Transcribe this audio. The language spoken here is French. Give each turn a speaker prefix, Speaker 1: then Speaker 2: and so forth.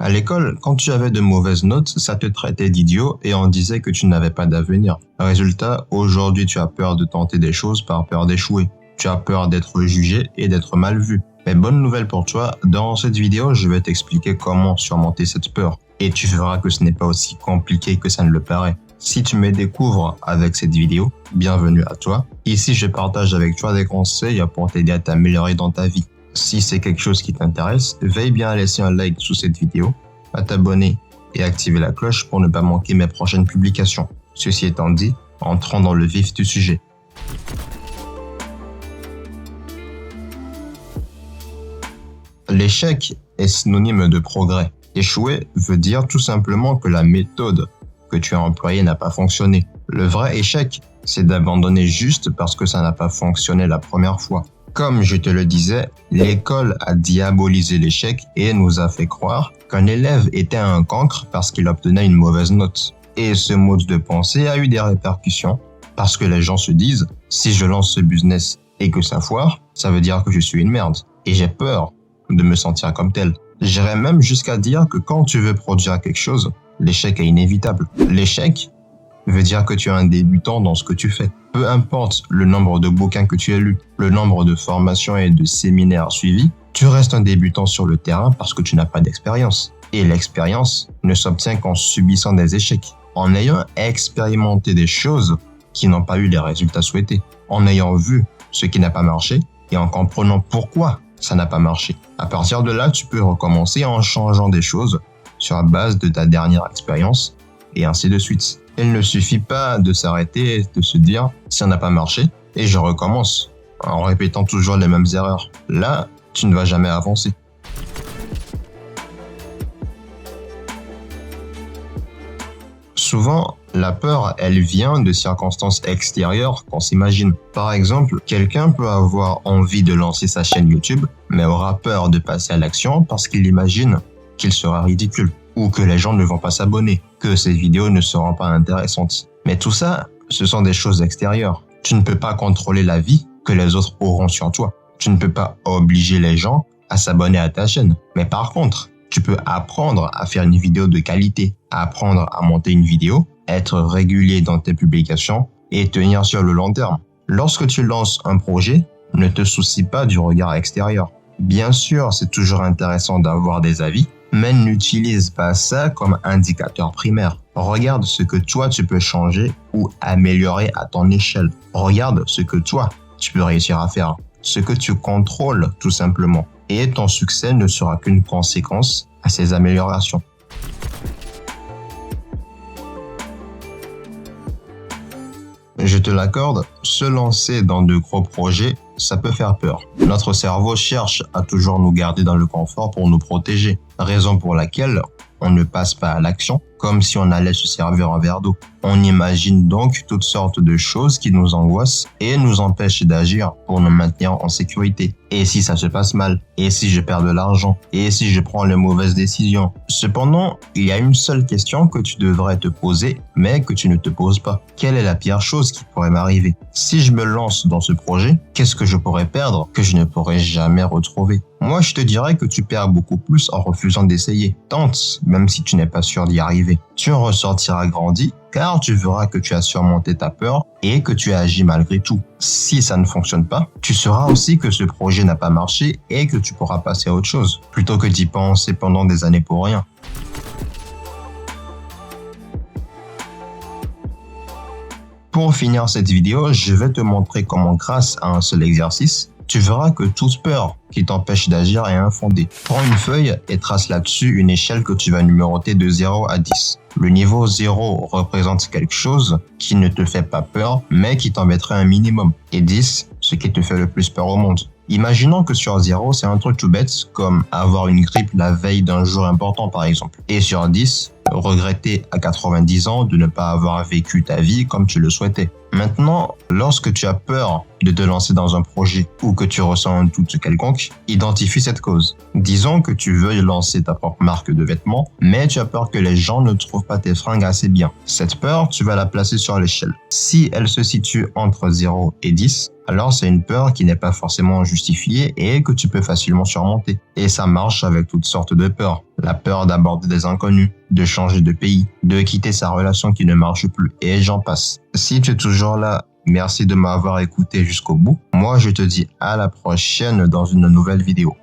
Speaker 1: À l'école, quand tu avais de mauvaises notes, ça te traitait d'idiot et on disait que tu n'avais pas d'avenir. Résultat, aujourd'hui tu as peur de tenter des choses par peur d'échouer. Tu as peur d'être jugé et d'être mal vu. Mais bonne nouvelle pour toi, dans cette vidéo, je vais t'expliquer comment surmonter cette peur. Et tu verras que ce n'est pas aussi compliqué que ça ne le paraît. Si tu me découvres avec cette vidéo, bienvenue à toi. Ici, je partage avec toi des conseils pour t'aider à t'améliorer dans ta vie. Si c'est quelque chose qui t'intéresse, veille bien à laisser un like sous cette vidéo, à t'abonner et activer la cloche pour ne pas manquer mes prochaines publications. Ceci étant dit, entrons dans le vif du sujet. L'échec est synonyme de progrès. Échouer veut dire tout simplement que la méthode que tu as employée n'a pas fonctionné. Le vrai échec, c'est d'abandonner juste parce que ça n'a pas fonctionné la première fois. Comme je te le disais, l'école a diabolisé l'échec et nous a fait croire qu'un élève était un cancre parce qu'il obtenait une mauvaise note. Et ce mode de pensée a eu des répercussions parce que les gens se disent « si je lance ce business et que ça foire, ça veut dire que je suis une merde. » Et j'ai peur de me sentir comme tel. J'irais même jusqu'à dire que quand tu veux produire quelque chose, l'échec est inévitable. L'échec veut dire que tu es un débutant dans ce que tu fais. Peu importe le nombre de bouquins que tu as lus, le nombre de formations et de séminaires suivis, tu restes un débutant sur le terrain parce que tu n'as pas d'expérience. Et l'expérience ne s'obtient qu'en subissant des échecs, en ayant expérimenté des choses qui n'ont pas eu les résultats souhaités, en ayant vu ce qui n'a pas marché et en comprenant pourquoi ça n'a pas marché. À partir de là, tu peux recommencer en changeant des choses sur la base de ta dernière expérience et ainsi de suite. Il ne suffit pas de s'arrêter et de se dire « ça n'a pas marché et je recommence » en répétant toujours les mêmes erreurs. Là, tu ne vas jamais avancer. Souvent, la peur, elle vient de circonstances extérieures qu'on s'imagine. Par exemple, quelqu'un peut avoir envie de lancer sa chaîne YouTube, mais aura peur de passer à l'action parce qu'il imagine qu'il sera ridicule, ou que les gens ne vont pas s'abonner, que ses vidéos ne seront pas intéressantes. Mais tout ça, ce sont des choses extérieures. Tu ne peux pas contrôler la vie que les autres auront sur toi. Tu ne peux pas obliger les gens à s'abonner à ta chaîne. Mais par contre, tu peux apprendre à faire une vidéo de qualité, apprendre à monter une vidéo, être régulier dans tes publications et tenir sur le long terme. Lorsque tu lances un projet, ne te soucie pas du regard extérieur. Bien sûr, c'est toujours intéressant d'avoir des avis, mais n'utilise pas ça comme indicateur primaire. Regarde ce que toi tu peux changer ou améliorer à ton échelle. Regarde ce que toi tu peux réussir à faire, ce que tu contrôles tout simplement. Et ton succès ne sera qu'une conséquence à ces améliorations. Je te l'accorde, se lancer dans de gros projets, ça peut faire peur. Notre cerveau cherche à toujours nous garder dans le confort pour nous protéger, raison pour laquelle on ne passe pas à l'action comme si on allait se servir un verre d'eau. On imagine donc toutes sortes de choses qui nous angoissent et nous empêchent d'agir pour nous maintenir en sécurité. Et si ça se passe mal? Et si je perds de l'argent? Et si je prends les mauvaises décisions? Cependant, il y a une seule question que tu devrais te poser, mais que tu ne te poses pas. Quelle est la pire chose qui pourrait m'arriver? Si je me lance dans ce projet, qu'est-ce que je pourrais perdre que je ne pourrais jamais retrouver? Moi, je te dirais que tu perds beaucoup plus en refusant d'essayer. Tente, même si tu n'es pas sûr d'y arriver. Tu en ressortiras grandi, car tu verras que tu as surmonté ta peur et que tu as agi malgré tout. Si ça ne fonctionne pas, tu sauras aussi que ce projet n'a pas marché et que tu pourras passer à autre chose, plutôt que d'y penser pendant des années pour rien. Pour finir cette vidéo, je vais te montrer comment, grâce à un seul exercice, tu verras que toute peur qui t'empêche d'agir est infondée. Prends une feuille et trace là-dessus une échelle que tu vas numéroter de 0 à 10. Le niveau 0 représente quelque chose qui ne te fait pas peur, mais qui t'embêterait un minimum. Et 10, ce qui te fait le plus peur au monde. Imaginons que sur 0, c'est un truc tout bête, comme avoir une grippe la veille d'un jour important par exemple. Et sur 10, regretter à 90 ans de ne pas avoir vécu ta vie comme tu le souhaitais. Maintenant, lorsque tu as peur de te lancer dans un projet ou que tu ressens un doute quelconque, identifie cette cause. Disons que tu veuilles lancer ta propre marque de vêtements, mais tu as peur que les gens ne trouvent pas tes fringues assez bien. Cette peur, tu vas la placer sur l'échelle. Si elle se situe entre 0 et 10, alors c'est une peur qui n'est pas forcément justifiée et que tu peux facilement surmonter. Et ça marche avec toutes sortes de peurs. La peur d'aborder des inconnus, de changer de pays, de quitter sa relation qui ne marche plus, et j'en passe. Si tu es toujours là, merci de m'avoir écouté jusqu'au bout. Moi, je te dis à la prochaine dans une nouvelle vidéo.